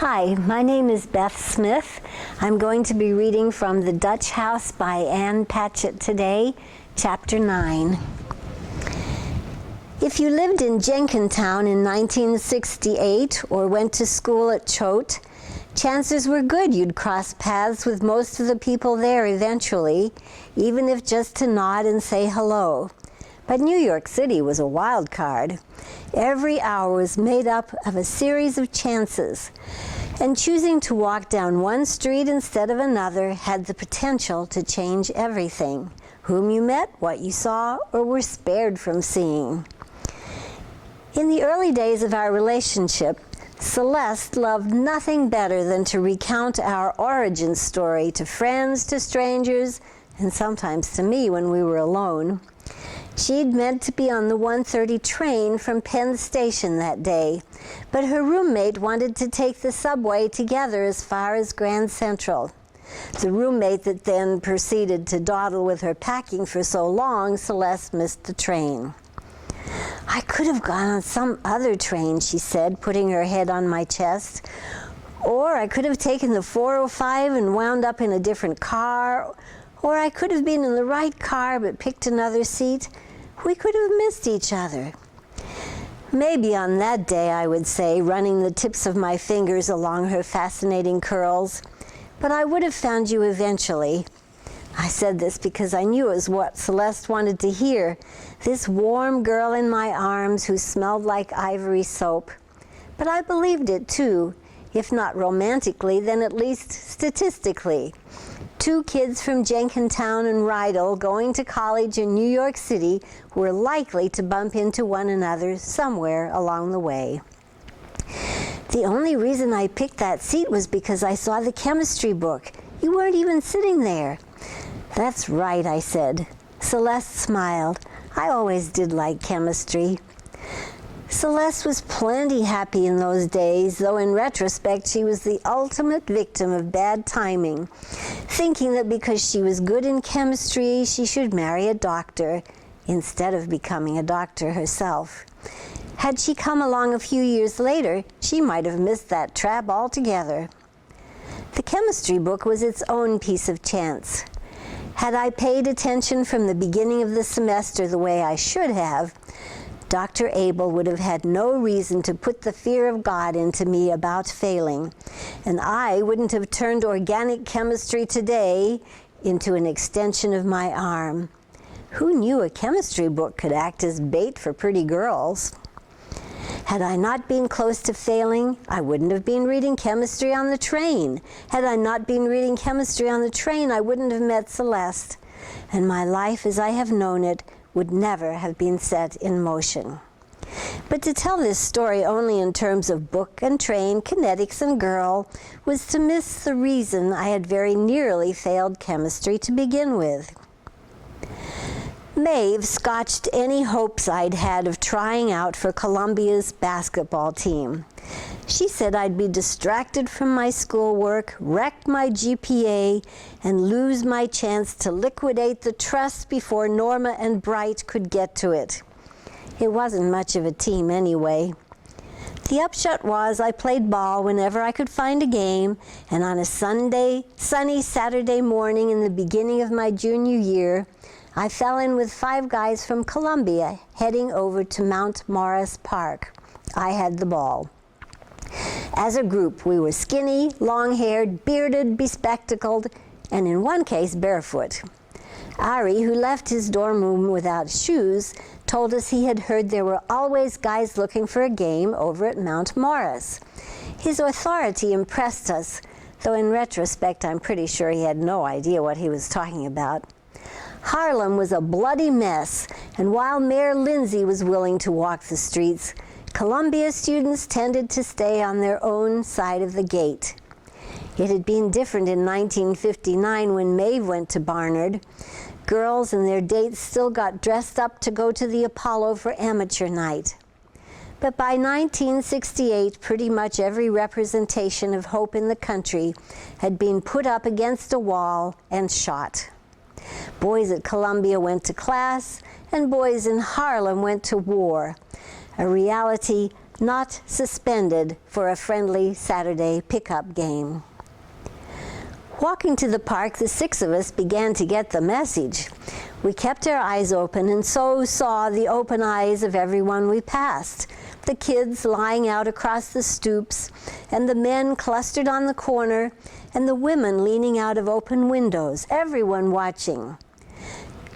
Hi, my name is Beth Smith. I'm going to be reading from The Dutch House by Patchett today, Chapter 9. If you lived in Jenkintown in 1968 or went to school at Choate, chances were good you'd cross paths with most of the people there eventually, even if just to nod and say hello. But New York City was a wild card. Every hour was made up of a series of chances, and choosing to walk down one street instead of another had the potential to change everything: whom you met, what you saw, or were spared from seeing. In the early days of our relationship, Celeste loved nothing better than to recount our origin story to friends, to strangers, and sometimes to me when we were alone. She'd meant to be on the 1:30 train from Penn Station that day, but her roommate wanted to take the subway together as far as Grand Central. The roommate that then proceeded to dawdle with her packing for so long, Celeste missed the train. "I could have gone on some other train," she said, putting her head on my chest. "Or I could have taken the 405 and wound up in a different car. Or I could have been in the right car but picked another seat. We could have missed each other." Maybe on that day, I would say, running the tips of my fingers along her fascinating curls. "But I would have found you eventually." I said this because I knew it was what Celeste wanted to hear, this warm girl in my arms who smelled like ivory soap. But I believed it too, if not romantically, then at least statistically. Two kids from Jenkintown and Rydell going to college in New York City were likely to bump into one another somewhere along the way. "The only reason I picked that seat was because I saw the chemistry book. You weren't even sitting there." "That's right," I said. Celeste smiled. "I always did like chemistry." Celeste was plenty happy in those days, though in retrospect she was the ultimate victim of bad timing, thinking that because she was good in chemistry she should marry a doctor instead of becoming a doctor herself. Had she come along a few years later, she might have missed that trap altogether. The chemistry book was its own piece of chance. Had I paid attention from the beginning of the semester the way I should have, Dr. Abel would have had no reason to put the fear of God into me about failing, and I wouldn't have turned organic chemistry today into an extension of my arm. Who knew a chemistry book could act as bait for pretty girls? Had I not been close to failing, I wouldn't have been reading chemistry on the train. Had I not been reading chemistry on the train, I wouldn't have met Celeste, and my life as I have known it would never have been set in motion. But to tell this story only in terms of book and train, kinetics and girl, was to miss the reason I had very nearly failed chemistry to begin with. Maeve scotched any hopes I'd had of trying out for Columbia's basketball team. She said I'd be distracted from my schoolwork, wreck my GPA, and lose my chance to liquidate the trust before Norma and Bright could get to it. It wasn't much of a team anyway. The upshot was I played ball whenever I could find a game, and on a sunny Saturday morning in the beginning of my junior year, I fell in with 5 guys from Columbia heading over to Mount Morris Park. I had the ball. As a group, we were skinny, long-haired, bearded, bespectacled, and in one case, barefoot. Ari, who left his dorm room without shoes, told us he had heard there were always guys looking for a game over at Mount Morris. His authority impressed us, though in retrospect, I'm pretty sure he had no idea what he was talking about. Harlem was a bloody mess, and while Mayor Lindsay was willing to walk the streets, Columbia students tended to stay on their own side of the gate. It had been different in 1959 when Maeve went to Barnard. Girls and their dates still got dressed up to go to the Apollo for amateur night. But by 1968, pretty much every representation of hope in the country had been put up against a wall and shot. Boys at Columbia went to class, and boys in Harlem went to war, a reality not suspended for a friendly Saturday pickup game. Walking to the park, the six of us began to get the message. We kept our eyes open and so saw the open eyes of everyone we passed. The kids lying out across the stoops, and the men clustered on the corner, and the women leaning out of open windows, everyone watching.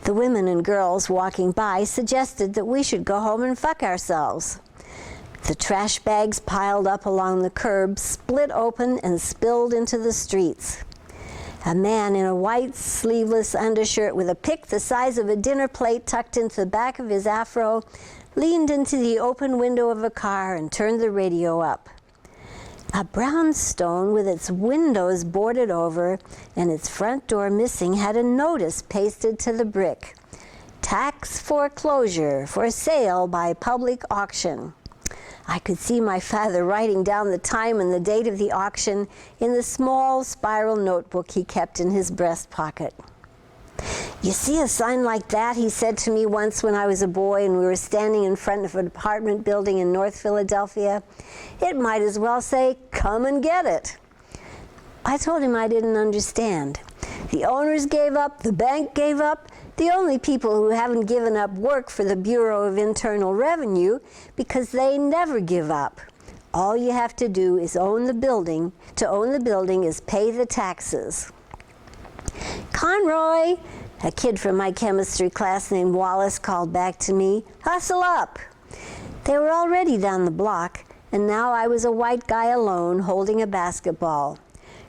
The women and girls walking by suggested that we should go home and fuck ourselves. The trash bags piled up along the curb split open and spilled into the streets. A man in a white sleeveless undershirt with a pick the size of a dinner plate tucked into the back of his afro leaned into the open window of a car and turned the radio up. A brownstone with its windows boarded over and its front door missing had a notice pasted to the brick. Tax foreclosure for sale by public auction. I could see my father writing down the time and the date of the auction in the small spiral notebook he kept in his breast pocket. "You see a sign like that?" he said to me once when I was a boy and we were standing in front of an apartment building in North Philadelphia. "It might as well say, 'Come and get it.'" I told him I didn't understand. The owners gave up, the bank gave up. The only people who haven't given up work for the Bureau of Internal Revenue because they never give up. All you have to do is own the building. To own the building is pay the taxes. "Conroy," a kid from my chemistry class named Wallace called back to me, "hustle up." They were already down the block, and now I was a white guy alone holding a basketball.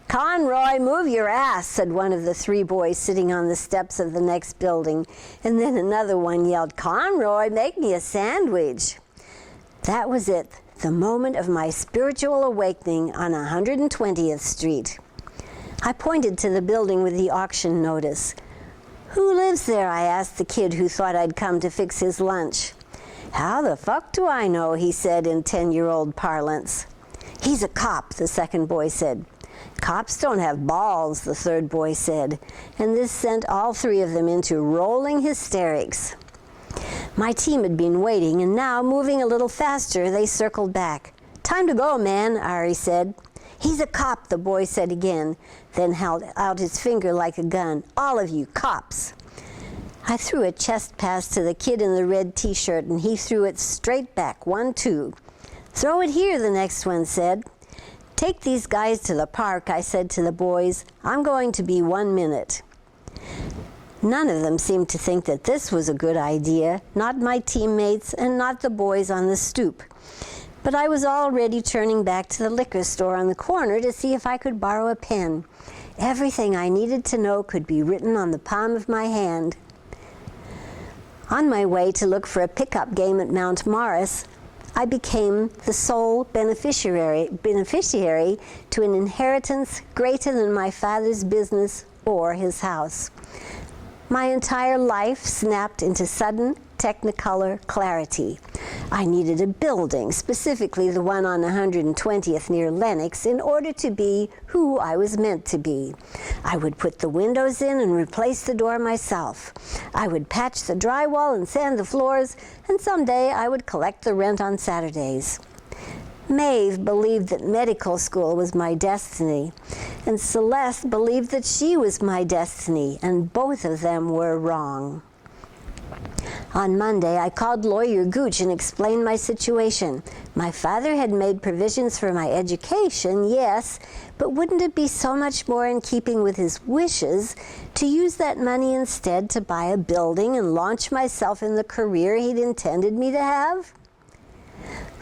"Conroy, move your ass," said one of the three boys sitting on the steps of the next building, and then another one yelled, "Conroy, make me a sandwich." That was it, the moment of my spiritual awakening on 120th Street. I pointed to the building with the auction notice. "Who lives there?" I asked the kid who thought I'd come to fix his lunch. "How the fuck do I know?" he said in 10-year-old parlance. "He's a cop," the second boy said. "Cops don't have balls," the third boy said, and this sent all three of them into rolling hysterics. My team had been waiting, and now, moving a little faster, they circled back. "Time to go, man," Ari said. "He's a cop," the boy said again, then held out his finger like a gun. "All of you, cops." I threw a chest pass to the kid in the red t-shirt, and he threw it straight back, 1-2. "Throw it here," the next one said. "Take these guys to the park," I said to the boys. "I'm going to be 1 minute." None of them seemed to think that this was a good idea, not my teammates and not the boys on the stoop. But I was already turning back to the liquor store on the corner to see if I could borrow a pen. Everything I needed to know could be written on the palm of my hand. On my way to look for a pickup game at Mount Morris, I became the sole beneficiary to an inheritance greater than my father's business or his house. My entire life snapped into sudden technicolor clarity. I needed a building, specifically the one on 120th near Lenox, in order to be who I was meant to be. I would put the windows in and replace the door myself. I would patch the drywall and sand the floors, and someday I would collect the rent on Saturdays. Maeve believed that medical school was my destiny, and Celeste believed that she was my destiny, and both of them were wrong. On Monday, I called Lawyer Gooch and explained my situation. My father had made provisions for my education, yes, but wouldn't it be so much more in keeping with his wishes to use that money instead to buy a building and launch myself in the career he'd intended me to have?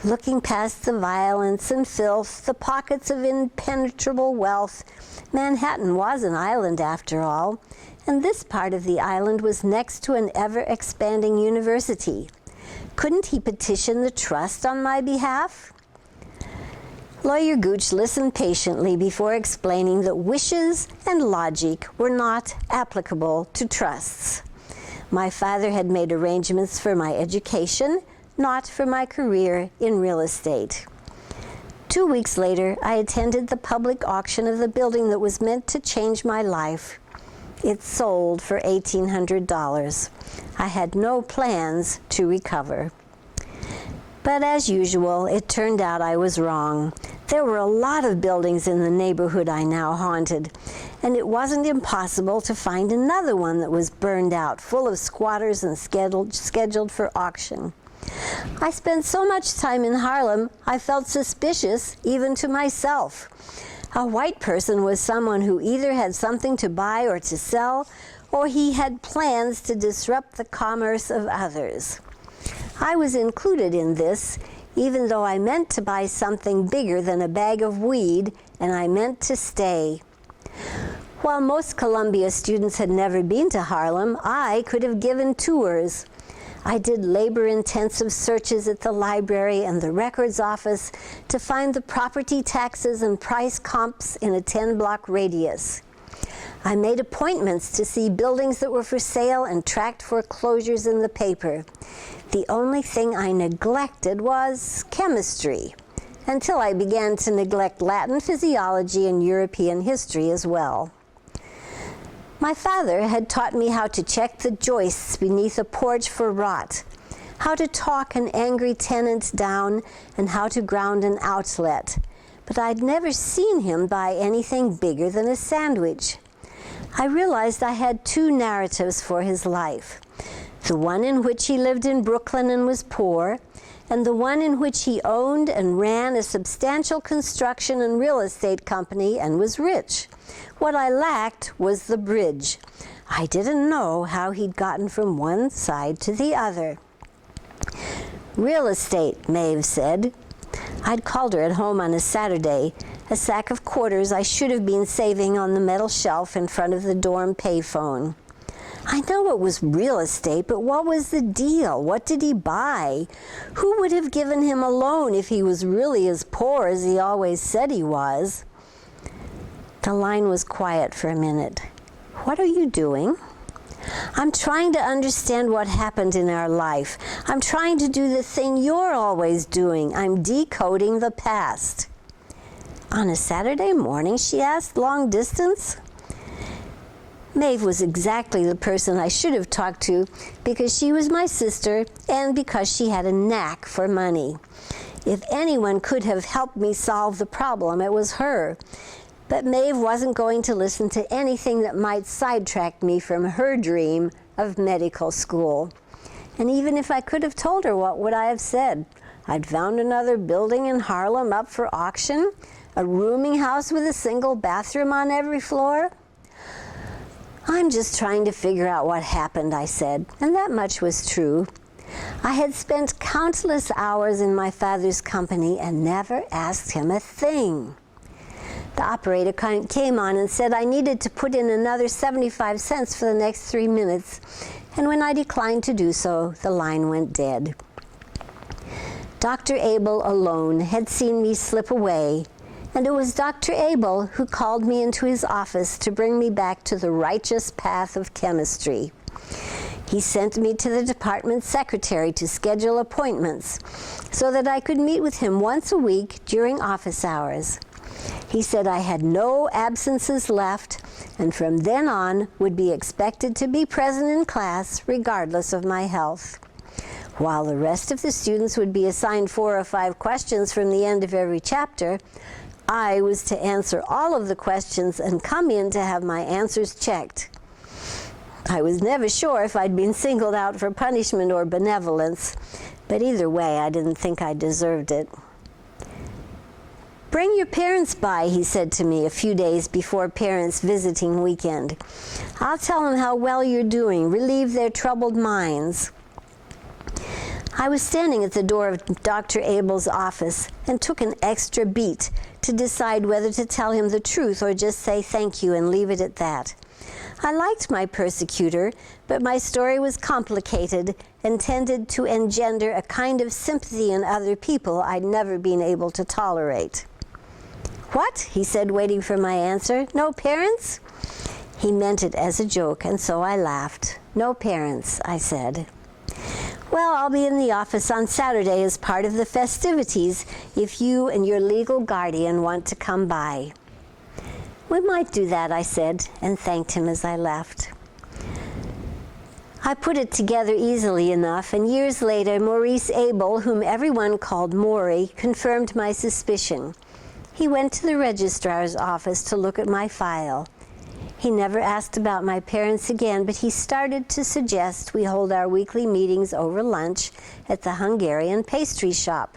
Looking past the violence and filth, the pockets of impenetrable wealth, Manhattan was an island after all, and this part of the island was next to an ever-expanding university. Couldn't he petition the trust on my behalf? Lawyer Gooch listened patiently before explaining that wishes and logic were not applicable to trusts. My father had made arrangements for my education, not for my career in real estate. 2 weeks later, I attended the public auction of the building that was meant to change my life. It sold for $1,800. I had no plans to recover. But as usual, it turned out I was wrong. There were a lot of buildings in the neighborhood I now haunted, and it wasn't impossible to find another one that was burned out, full of squatters and scheduled for auction. I spent so much time in Harlem, I felt suspicious, even to myself. A white person was someone who either had something to buy or to sell, or he had plans to disrupt the commerce of others. I was included in this, even though I meant to buy something bigger than a bag of weed, and I meant to stay. While most Columbia students had never been to Harlem, I could have given tours. I did labor-intensive searches at the library and the records office to find the property taxes and price comps in a 10-block radius. I made appointments to see buildings that were for sale and tracked foreclosures in the paper. The only thing I neglected was chemistry, until I began to neglect Latin physiology and European history as well. My father had taught me how to check the joists beneath a porch for rot, how to talk an angry tenant down, and how to ground an outlet. But I'd never seen him buy anything bigger than a sandwich. I realized I had two narratives for his life. The one in which he lived in Brooklyn and was poor, and the one in which he owned and ran a substantial construction and real estate company and was rich. What I lacked was the bridge. I didn't know how he'd gotten from one side to the other. Real estate, Maeve said. I'd called her at home on a Saturday, a sack of quarters I should have been saving on the metal shelf in front of the dorm payphone. I know it was real estate, but what was the deal? What did he buy? Who would have given him a loan if he was really as poor as he always said he was? The line was quiet for a minute. What are you doing? I'm trying to understand what happened in our life. I'm trying to do the thing you're always doing. I'm decoding the past. On a Saturday morning, she asked, long distance? Maeve was exactly the person I should have talked to because she was my sister and because she had a knack for money. If anyone could have helped me solve the problem, it was her. But Maeve wasn't going to listen to anything that might sidetrack me from her dream of medical school. And even if I could have told her, what would I have said? I'd found another building in Harlem up for auction, a rooming house with a single bathroom on every floor. I'm just trying to figure out what happened, I said, and that much was true. I had spent countless hours in my father's company and never asked him a thing. The operator came on and said I needed to put in another 75 cents for the next 3 minutes, and when I declined to do so, the line went dead. Dr. Abel alone had seen me slip away, and it was Dr. Abel who called me into his office to bring me back to the righteous path of chemistry. He sent me to the department secretary to schedule appointments so that I could meet with him once a week during office hours. He said I had no absences left, and from then on would be expected to be present in class regardless of my health. While the rest of the students would be assigned 4 or 5 questions from the end of every chapter, I was to answer all of the questions and come in to have my answers checked. I was never sure if I'd been singled out for punishment or benevolence, but either way, I didn't think I deserved it. Bring your parents by, he said to me a few days before parents' visiting weekend. I'll tell them how well you're doing, relieve their troubled minds. I was standing at the door of Dr. Abel's office and took an extra beat to decide whether to tell him the truth or just say thank you and leave it at that. I liked my persecutor, but my story was complicated and tended to engender a kind of sympathy in other people I'd never been able to tolerate. What? He said, waiting for my answer. No parents? He meant it as a joke, and so I laughed. No parents, I said. Well, I'll be in the office on Saturday as part of the festivities if you and your legal guardian want to come by. We might do that, I said, and thanked him as I left. I put it together easily enough, and years later, Maurice Abel, whom everyone called Maury, confirmed my suspicion. He went to the registrar's office to look at my file. He never asked about my parents again, but he started to suggest we hold our weekly meetings over lunch at the Hungarian pastry shop.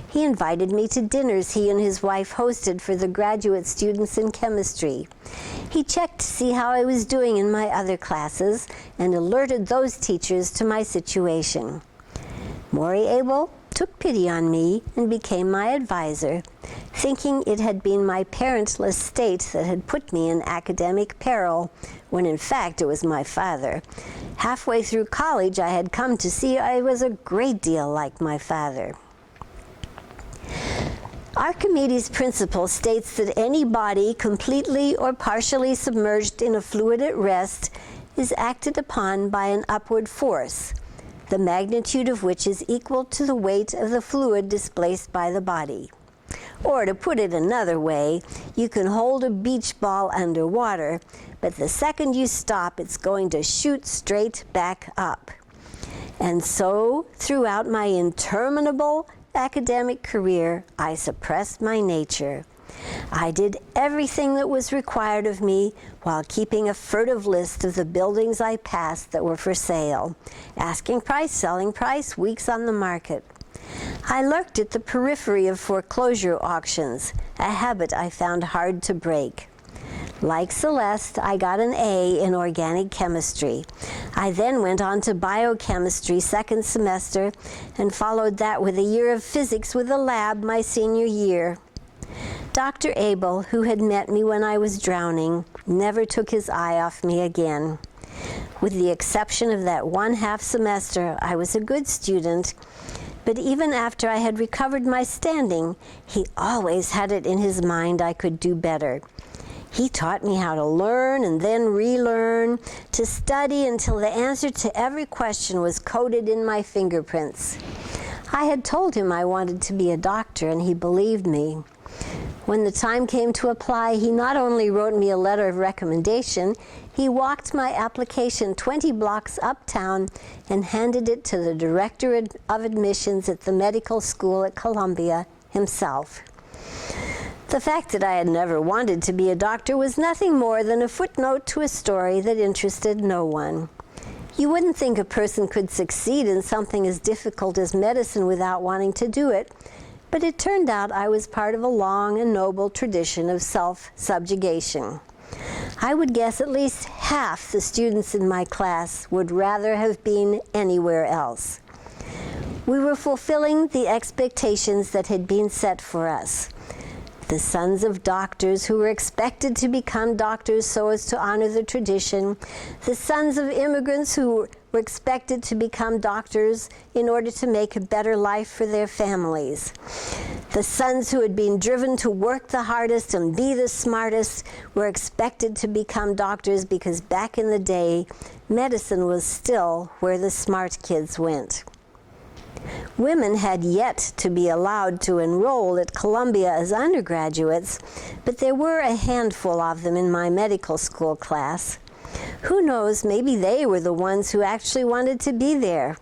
He invited me to dinners he and his wife hosted for the graduate students in chemistry. He checked to see how I was doing in my other classes and alerted those teachers to my situation. Maury Abel took pity on me and became my advisor, thinking it had been my parentless state that had put me in academic peril, when in fact it was my father. Halfway through college, I had come to see I was a great deal like my father. Archimedes' principle states that any body completely or partially submerged in a fluid at rest is acted upon by an upward force, the magnitude of which is equal to the weight of the fluid displaced by the body. Or to put it another way, you can hold a beach ball underwater, but the second you stop, it's going to shoot straight back up. And so, throughout my interminable academic career, I suppressed my nature. I did everything that was required of me while keeping a furtive list of the buildings I passed that were for sale. Asking price, selling price, weeks on the market. I lurked at the periphery of foreclosure auctions, a habit I found hard to break. Like Celeste, I got an A in organic chemistry. I then went on to biochemistry second semester and followed that with a year of physics with a lab my senior year. Dr. Abel, who had met me when I was drowning, never took his eye off me again. With the exception of that 1/2 semester, I was a good student, but even after I had recovered my standing, he always had it in his mind I could do better. He taught me how to learn and then relearn, to study until the answer to every question was coded in my fingerprints. I had told him I wanted to be a doctor, and he believed me. When the time came to apply, he not only wrote me a letter of recommendation, he walked my application 20 blocks uptown and handed it to the director of admissions at the medical school at Columbia himself. The fact that I had never wanted to be a doctor was nothing more than a footnote to a story that interested no one. You wouldn't think a person could succeed in something as difficult as medicine without wanting to do it, but it turned out I was part of a long and noble tradition of self-subjugation. I would guess at least half the students in my class would rather have been anywhere else. We were fulfilling the expectations that had been set for us. The sons of doctors who were expected to become doctors so as to honor the tradition, the sons of immigrants who were expected to become doctors in order to make a better life for their families. The sons who had been driven to work the hardest and be the smartest were expected to become doctors because back in the day, medicine was still where the smart kids went. Women had yet to be allowed to enroll at Columbia as undergraduates, but there were a handful of them in my medical school class. Who knows, maybe they were the ones who actually wanted to be there.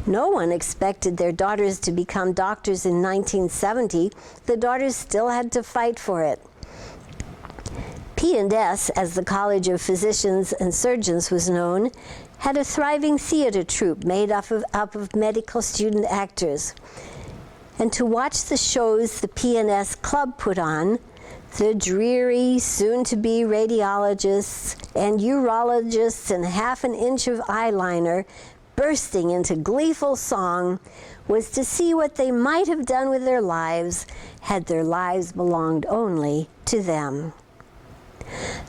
No one expected their daughters to become doctors in 1970. The daughters still had to fight for it. P&S, as the College of Physicians and Surgeons was known, had a thriving theater troupe made up of medical student actors. And to watch the shows the P&S Club put on, the dreary, soon-to-be radiologists and urologists and half an inch of eyeliner bursting into gleeful song, was to see what they might have done with their lives had their lives belonged only to them.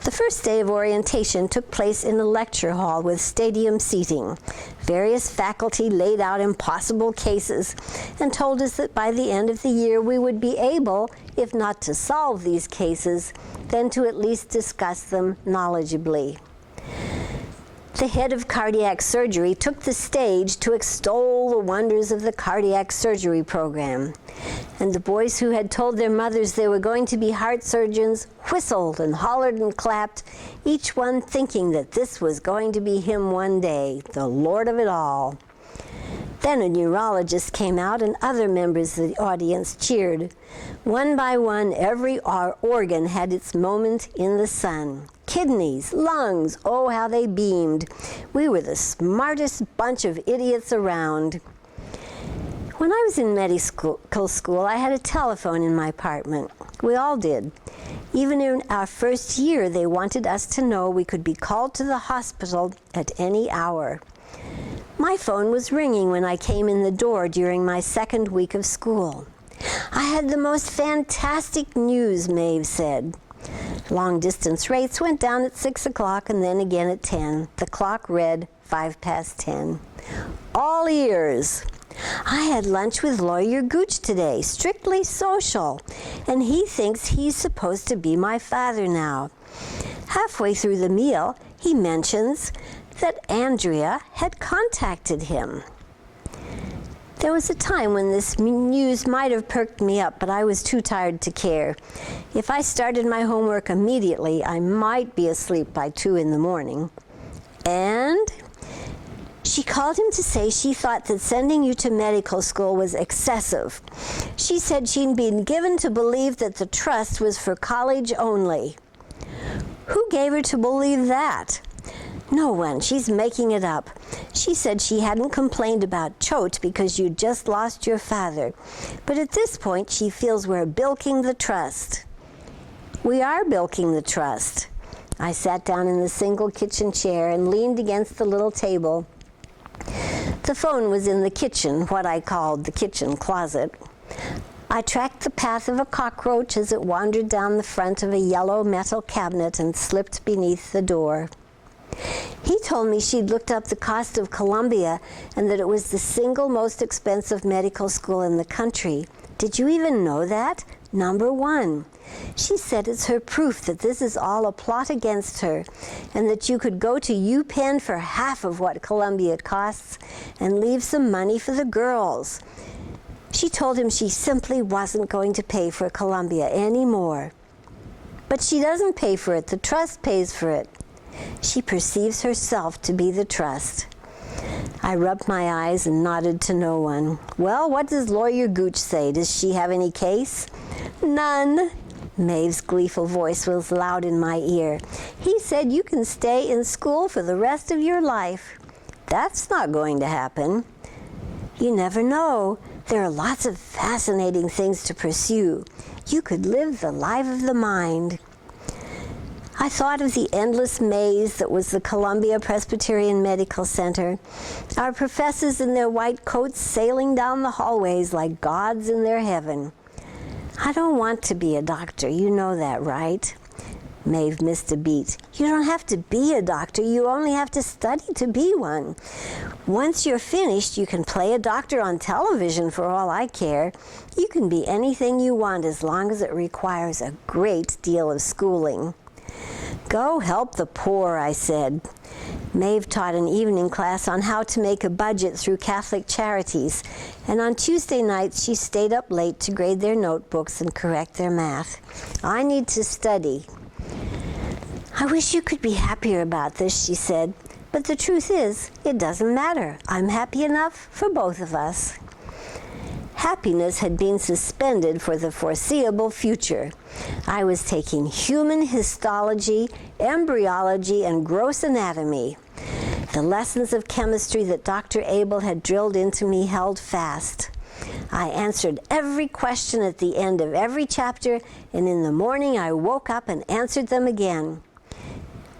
The first day of orientation took place in a lecture hall with stadium seating. Various faculty laid out impossible cases and told us that by the end of the year we would be able, if not to solve these cases, then to at least discuss them knowledgeably. The head of cardiac surgery took the stage to extol the wonders of the cardiac surgery program. And the boys who had told their mothers they were going to be heart surgeons whistled and hollered and clapped, each one thinking that this was going to be him one day, the Lord of it all. Then a neurologist came out and other members of the audience cheered. One by one, every organ had its moment in the sun. Kidneys, lungs, oh, how they beamed. We were the smartest bunch of idiots around. When I was in medical school, I had a telephone in my apartment. We all did. Even in our first year, they wanted us to know we could be called to the hospital at any hour. My phone was ringing when I came in the door during my second week of school. I had the most fantastic news, Maeve said. Long-distance rates went down at 6 o'clock and then again at 10. The clock read 10:05. All ears. I had lunch with Lawyer Gooch today, strictly social, and he thinks he's supposed to be my father now. Halfway through the meal, he mentions that Andrea had contacted him. There was a time when this news might have perked me up, but I was too tired to care. If I started my homework immediately, I might be asleep by 2 in the morning. And she called him to say she thought that sending you to medical school was excessive. She said she'd been given to believe that the trust was for college only. Who gave her to believe that? No one. She's making it up. She said she hadn't complained about Choate because you'd just lost your father. But at this point, she feels we're bilking the trust. We are bilking the trust. I sat down in the single kitchen chair and leaned against the little table. The phone was in the kitchen, what I called the kitchen closet. I tracked the path of a cockroach as it wandered down the front of a yellow metal cabinet and slipped beneath the door. He told me she'd looked up the cost of Columbia and that it was the single most expensive medical school in the country. Did you even know that? #1. She said it's her proof that this is all a plot against her and that you could go to UPenn for half of what Columbia costs and leave some money for the girls. She told him she simply wasn't going to pay for Columbia anymore. But she doesn't pay for it. The trust pays for it. She perceives herself to be the trust. I rubbed my eyes and nodded to no one. Well, what does Lawyer Gooch say? Does she have any case? None. Maeve's gleeful voice was loud in my ear. He said you can stay in school for the rest of your life. That's not going to happen. You never know. There are lots of fascinating things to pursue. You could live the life of the mind. I thought of the endless maze that was the Columbia Presbyterian Medical Center, our professors in their white coats sailing down the hallways like gods in their heaven. I don't want to be a doctor, you know that, right? Maeve missed a beat. You don't have to be a doctor, you only have to study to be one. Once you're finished, you can play a doctor on television for all I care. You can be anything you want as long as it requires a great deal of schooling. Go help the poor, I said. Maeve taught an evening class on how to make a budget through Catholic charities, and on Tuesday nights she stayed up late to grade their notebooks and correct their math. I need to study. I wish you could be happier about this, she said, but the truth is, it doesn't matter. I'm happy enough for both of us. Happiness had been suspended for the foreseeable future. I was taking human histology, embryology, and gross anatomy. The lessons of chemistry that Dr. Abel had drilled into me held fast. I answered every question at the end of every chapter, and in the morning I woke up and answered them again.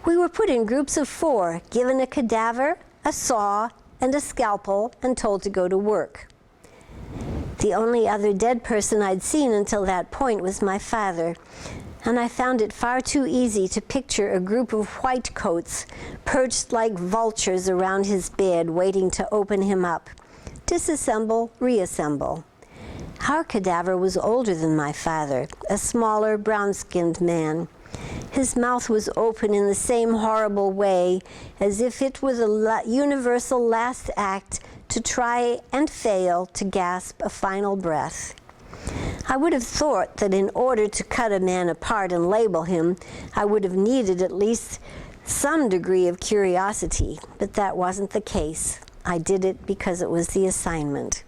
We were put in groups of 4, given a cadaver, a saw, and a scalpel, and told to go to work. The only other dead person I'd seen until that point was my father, and I found it far too easy to picture a group of white coats perched like vultures around his bed waiting to open him up. Disassemble, reassemble. Our cadaver was older than my father, a smaller, brown-skinned man. His mouth was open in the same horrible way, as if it were the universal last act to try and fail to gasp a final breath. I would have thought that in order to cut a man apart and label him, I would have needed at least some degree of curiosity, but that wasn't the case. I did it because it was the assignment.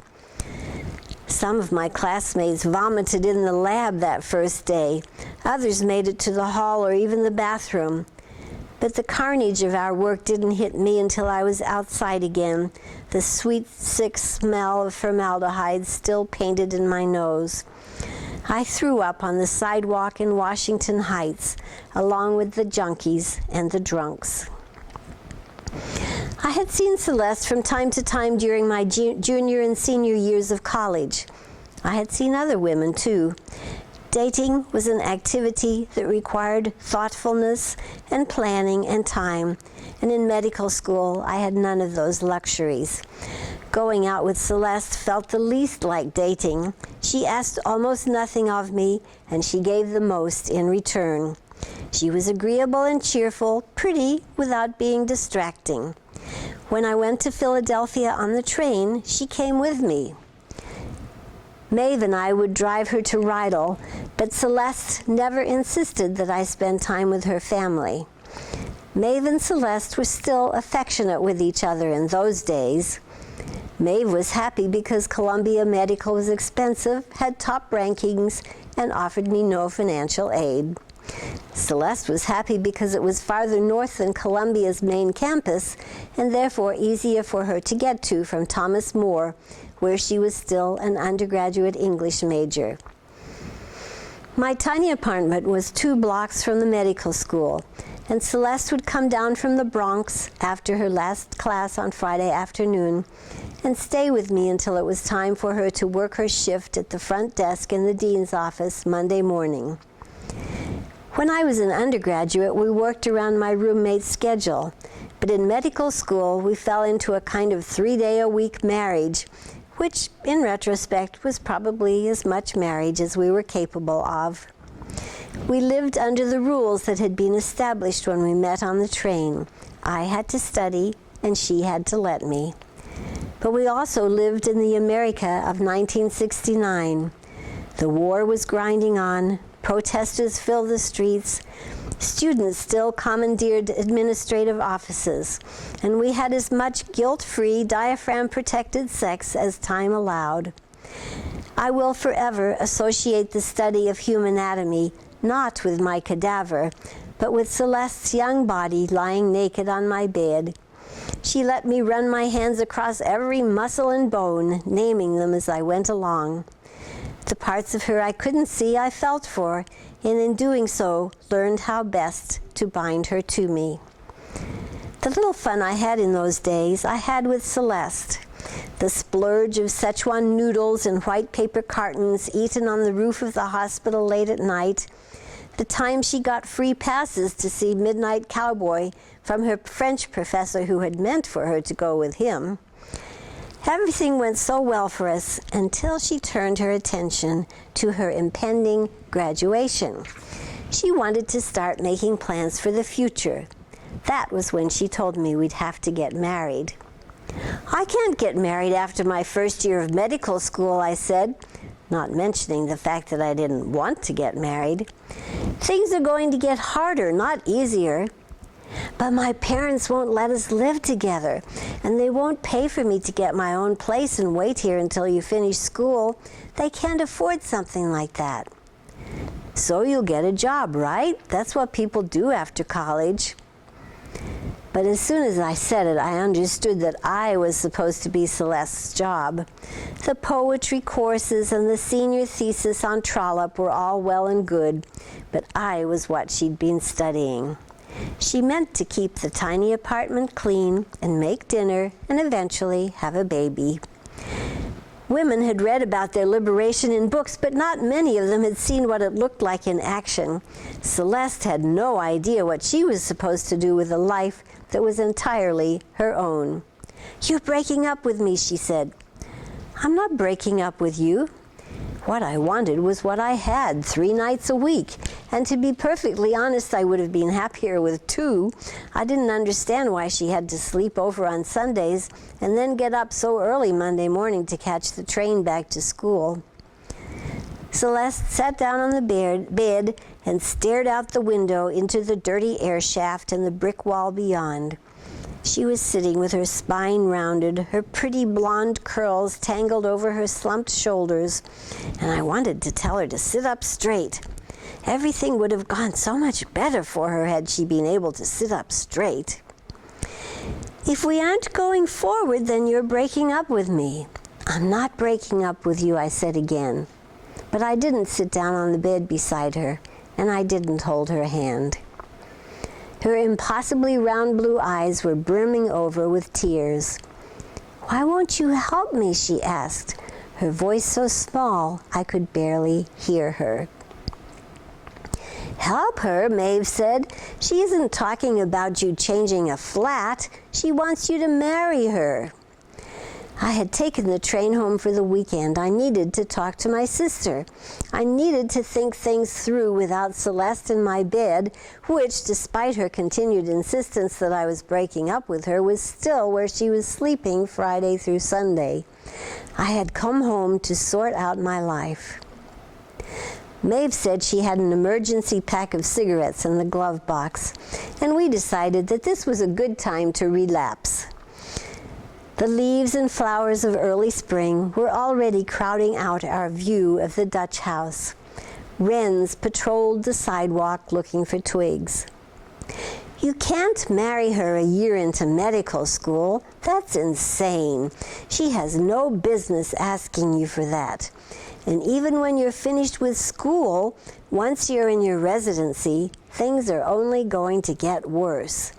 Some of my classmates vomited in the lab that first day. Others made it to the hall or even the bathroom. But the carnage of our work didn't hit me until I was outside again, the sweet, sick smell of formaldehyde still painted in my nose. I threw up on the sidewalk in Washington Heights, along with the junkies and the drunks. I had seen Celeste from time to time during my junior and senior years of college. I had seen other women, too. Dating was an activity that required thoughtfulness and planning and time, and in medical school, I had none of those luxuries. Going out with Celeste felt the least like dating. She asked almost nothing of me, and she gave the most in return. She was agreeable and cheerful, pretty without being distracting. When I went to Philadelphia on the train, she came with me. Maeve and I would drive her to Rydal, but Celeste never insisted that I spend time with her family. Maeve and Celeste were still affectionate with each other in those days. Maeve was happy because Columbia Medical was expensive, had top rankings, and offered me no financial aid. Celeste was happy because it was farther north than Columbia's main campus, and therefore easier for her to get to from Thomas More, where she was still an undergraduate English major. My tiny apartment was 2 blocks from the medical school, and Celeste would come down from the Bronx after her last class on Friday afternoon and stay with me until it was time for her to work her shift at the front desk in the dean's office Monday morning. When I was an undergraduate, we worked around my roommate's schedule, but in medical school, we fell into a kind of 3-day-a-week marriage, which, in retrospect, was probably as much marriage as we were capable of. We lived under the rules that had been established when we met on the train. I had to study, and she had to let me. But we also lived in the America of 1969. The war was grinding on. Protesters filled the streets. Students still commandeered administrative offices, and we had as much guilt-free, diaphragm-protected sex as time allowed. I will forever associate the study of human anatomy not with my cadaver, but with Celeste's young body lying naked on my bed. She let me run my hands across every muscle and bone, naming them as I went along. The parts of her I couldn't see I felt for, and in doing so, learned how best to bind her to me. The little fun I had in those days, I had with Celeste. The splurge of Szechuan noodles and white paper cartons eaten on the roof of the hospital late at night, the time she got free passes to see Midnight Cowboy from her French professor who had meant for her to go with him. Everything went so well for us until she turned her attention to her impending graduation. She wanted to start making plans for the future. That was when she told me we'd have to get married. "I can't get married after my first year of medical school," I said, not mentioning the fact that I didn't want to get married. "Things are going to get harder, not easier." "But my parents won't let us live together, and they won't pay for me to get my own place and wait here until you finish school. They can't afford something like that." "So you'll get a job, right? That's what people do after college." But as soon as I said it, I understood that I was supposed to be Celeste's job. The poetry courses and the senior thesis on Trollope were all well and good, but I was what she'd been studying. She meant to keep the tiny apartment clean and make dinner and eventually have a baby. Women had read about their liberation in books, but not many of them had seen what it looked like in action. Celeste had no idea what she was supposed to do with a life that was entirely her own. "You're breaking up with me," she said. "I'm not breaking up with you. What I wanted was what I had 3 nights a week. And to be perfectly honest, I would have been happier with 2. I didn't understand why she had to sleep over on Sundays and then get up so early Monday morning to catch the train back to school. Celeste sat down on the bed and stared out the window into the dirty air shaft and the brick wall beyond. She was sitting with her spine rounded, her pretty blonde curls tangled over her slumped shoulders, and I wanted to tell her to sit up straight. Everything would have gone so much better for her had she been able to sit up straight. If we aren't going forward, then you're breaking up with me. I'm not breaking up with you, I said again. But I didn't sit down on the bed beside her, and I didn't hold her hand. Her impossibly round blue eyes were brimming over with tears. "Why won't you help me?" she asked, her voice so small I could barely hear her. "Help her," Maeve said. "She isn't talking about you changing a flat. She wants you to marry her." I had taken the train home for the weekend. I needed to talk to my sister. I needed to think things through without Celeste in my bed, which, despite her continued insistence that I was breaking up with her, was still where she was sleeping Friday through Sunday. I had come home to sort out my life. Maeve said she had an emergency pack of cigarettes in the glove box, and we decided that this was a good time to relapse. The leaves and flowers of early spring were already crowding out our view of the Dutch house. Wrens patrolled the sidewalk looking for twigs. "You can't marry her a year into medical school. That's insane. She has no business asking you for that. And even when you're finished with school, once you're in your residency, things are only going to get worse.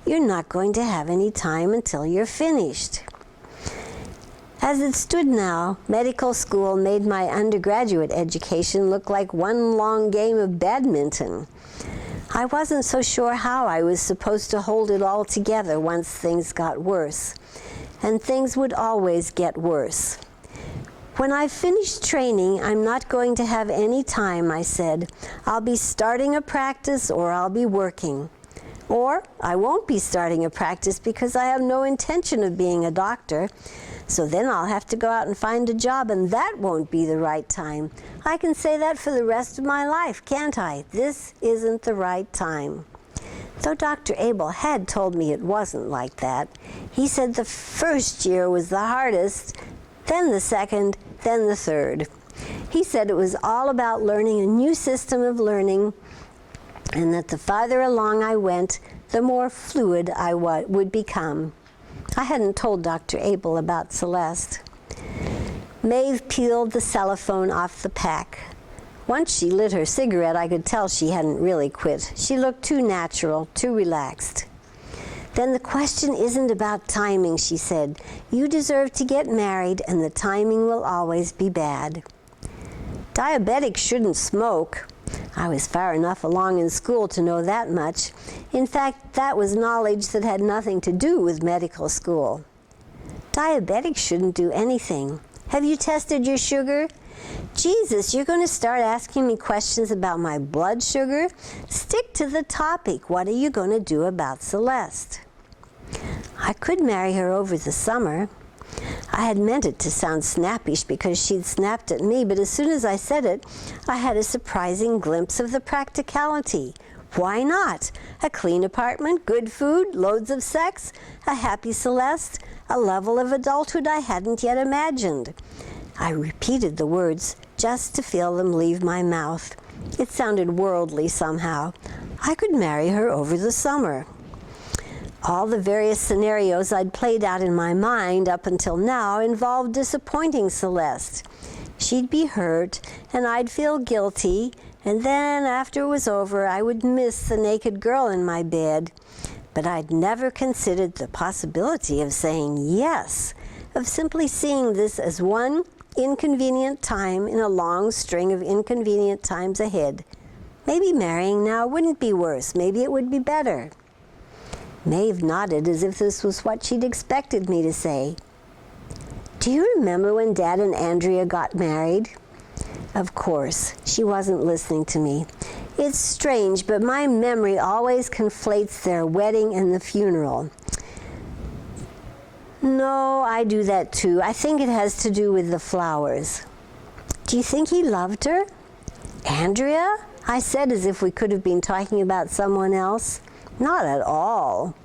You're not going to have any time until you're finished." As it stood now, medical school made my undergraduate education look like one long game of badminton. I wasn't so sure how I was supposed to hold it all together once things got worse. And things would always get worse. "When I've finished training, I'm not going to have any time," I said. "I'll be starting a practice or I'll be working. Or I won't be starting a practice because I have no intention of being a doctor. So then I'll have to go out and find a job, and that won't be the right time. I can say that for the rest of my life, can't I? This isn't the right time." Though Dr. Abel had told me it wasn't like that. He said the first year was the hardest, then the second, then the third. He said it was all about learning a new system of learning, and that the farther along I went, the more fluid I would become. I hadn't told Dr. Abel about Celeste. Maeve peeled the cellophane off the pack. Once she lit her cigarette, I could tell she hadn't really quit. She looked too natural, too relaxed. "Then the question isn't about timing," she said. "You deserve to get married, and the timing will always be bad." Diabetics shouldn't smoke. I was far enough along in school to know that much. In fact, that was knowledge that had nothing to do with medical school. "Diabetics shouldn't do anything. Have you tested your sugar?" "Jesus, you're going to start asking me questions about my blood sugar? Stick to the topic. What are you going to do about Celeste?" I could marry her over the summer. I had meant it to sound snappish because she'd snapped at me, but as soon as I said it, I had a surprising glimpse of the practicality. Why not? A clean apartment, good food, loads of sex, a happy Celeste, a level of adulthood I hadn't yet imagined. I repeated the words just to feel them leave my mouth. It sounded worldly somehow. I could marry her over the summer. All the various scenarios I'd played out in my mind up until now involved disappointing Celeste. She'd be hurt, and I'd feel guilty, and then after it was over, I would miss the naked girl in my bed. But I'd never considered the possibility of saying yes, of simply seeing this as one inconvenient time in a long string of inconvenient times ahead. Maybe marrying now wouldn't be worse. Maybe it would be better. Maeve nodded as if this was what she'd expected me to say. "Do you remember when Dad and Andrea got married?" Of course, she wasn't listening to me. It's strange, but my memory always conflates their wedding and the funeral. No, I do that too. I think it has to do with the flowers. Do you think he loved her? Andrea? I said as if we could have been talking about someone else. Not at all.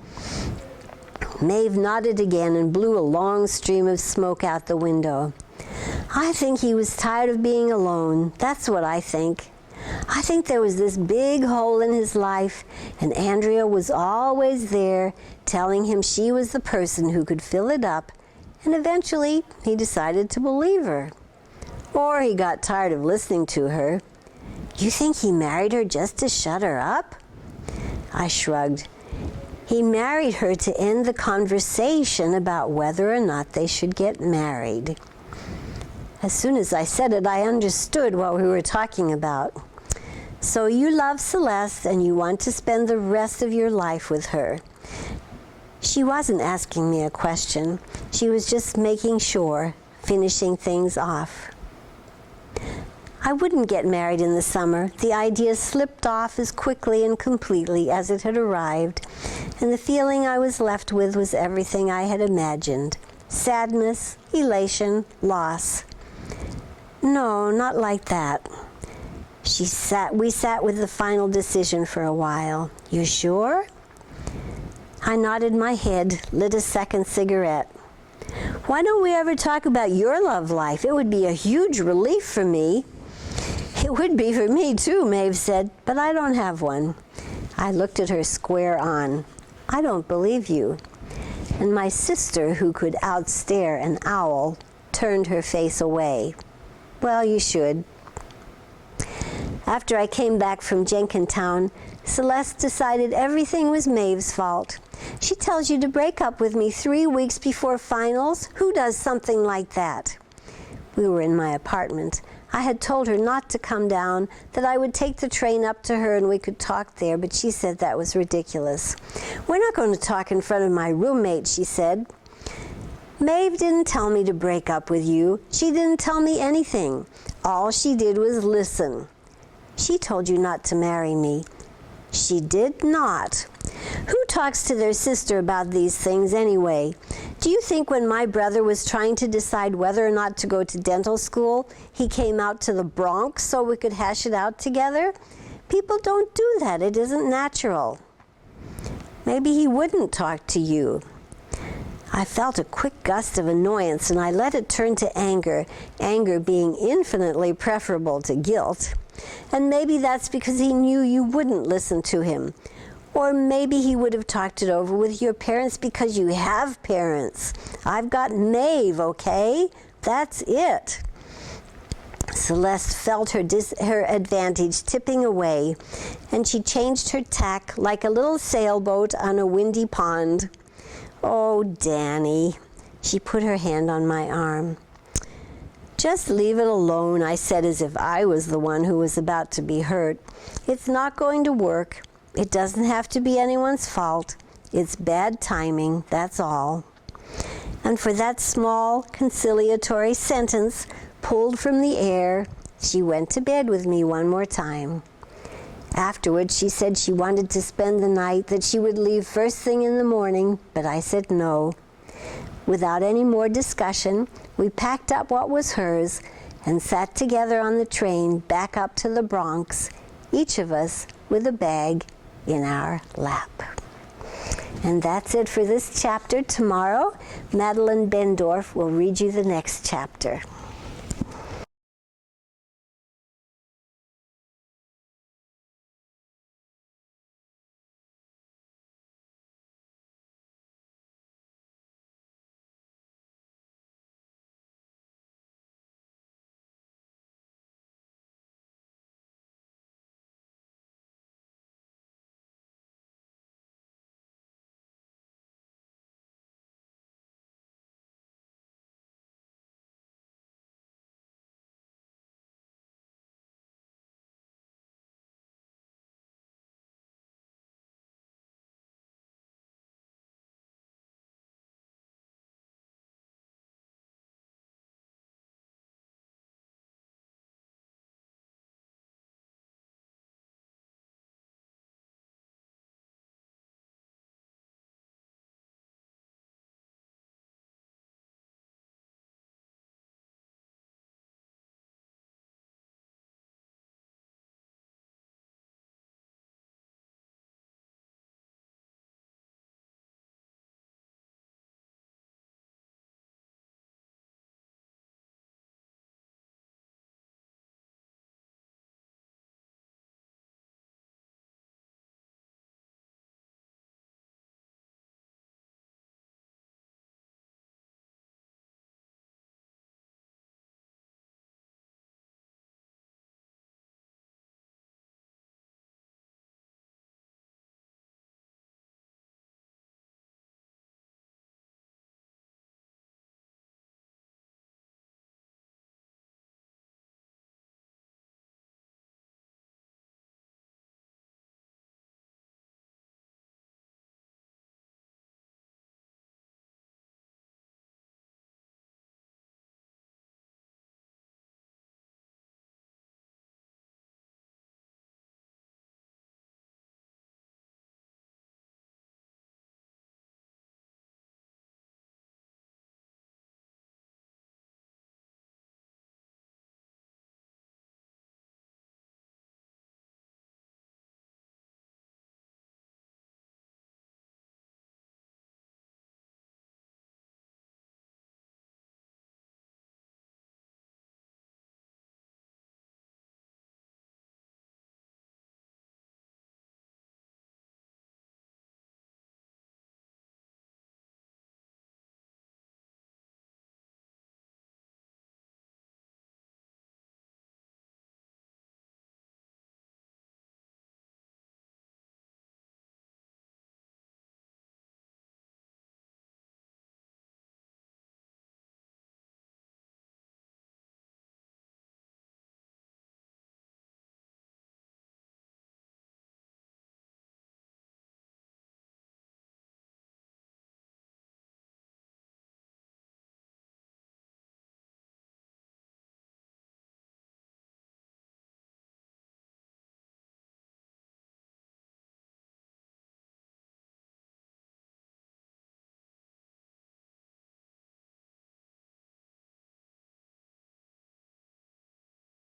Maeve nodded again and blew a long stream of smoke out the window. I think he was tired of being alone. That's what I think. I think there was this big hole in his life, and Andrea was always there, telling him she was the person who could fill it up, and eventually he decided to believe her. Or he got tired of listening to her. You think he married her just to shut her up? I shrugged. He married her to end the conversation about whether or not they should get married. As soon as I said it, I understood what we were talking about. So you love Celeste and you want to spend the rest of your life with her. She wasn't asking me a question. She was just making sure, finishing things off. I wouldn't get married in the summer. The idea slipped off as quickly and completely as it had arrived, and the feeling I was left with was everything I had imagined. Sadness, elation, loss. No, not like that. We sat with the final decision for a while. You sure? I nodded my head, lit a second cigarette. Why don't we ever talk about your love life? It would be a huge relief for me. It would be for me too, Maeve said, but I don't have one. I looked at her square on. I don't believe you. And my sister, who could outstare an owl, turned her face away. Well, you should. After I came back from Jenkintown, Celeste decided everything was Maeve's fault. She tells you to break up with me 3 weeks before finals? Who does something like that? We were in my apartment. I had told her not to come down, that I would take the train up to her and we could talk there, but she said that was ridiculous. We're not going to talk in front of my roommate, she said. Maeve didn't tell me to break up with you. She didn't tell me anything. All she did was listen. She told you not to marry me. She did not. Who talks to their sister about these things anyway? Do you think when my brother was trying to decide whether or not to go to dental school, he came out to the Bronx so we could hash it out together? People don't do that. It isn't natural. Maybe he wouldn't talk to you. I felt a quick gust of annoyance and I let it turn to anger, anger being infinitely preferable to guilt. And maybe that's because he knew you wouldn't listen to him. Or maybe he would have talked it over with your parents because you have parents. I've got Maeve, okay? That's it. Celeste felt her advantage tipping away, and she changed her tack like a little sailboat on a windy pond. Oh, Danny. She put her hand on my arm. Just leave it alone, I said as if I was the one who was about to be hurt. It's not going to work. It doesn't have to be anyone's fault. It's bad timing, that's all. And for that small, conciliatory sentence pulled from the air, she went to bed with me one more time. Afterwards, she said she wanted to spend the night, that she would leave first thing in the morning, but I said no. Without any more discussion, we packed up what was hers and sat together on the train back up to the Bronx, each of us with a bag in our lap. And that's it for this chapter. Tomorrow, Madeline Bendorf will read you the next chapter.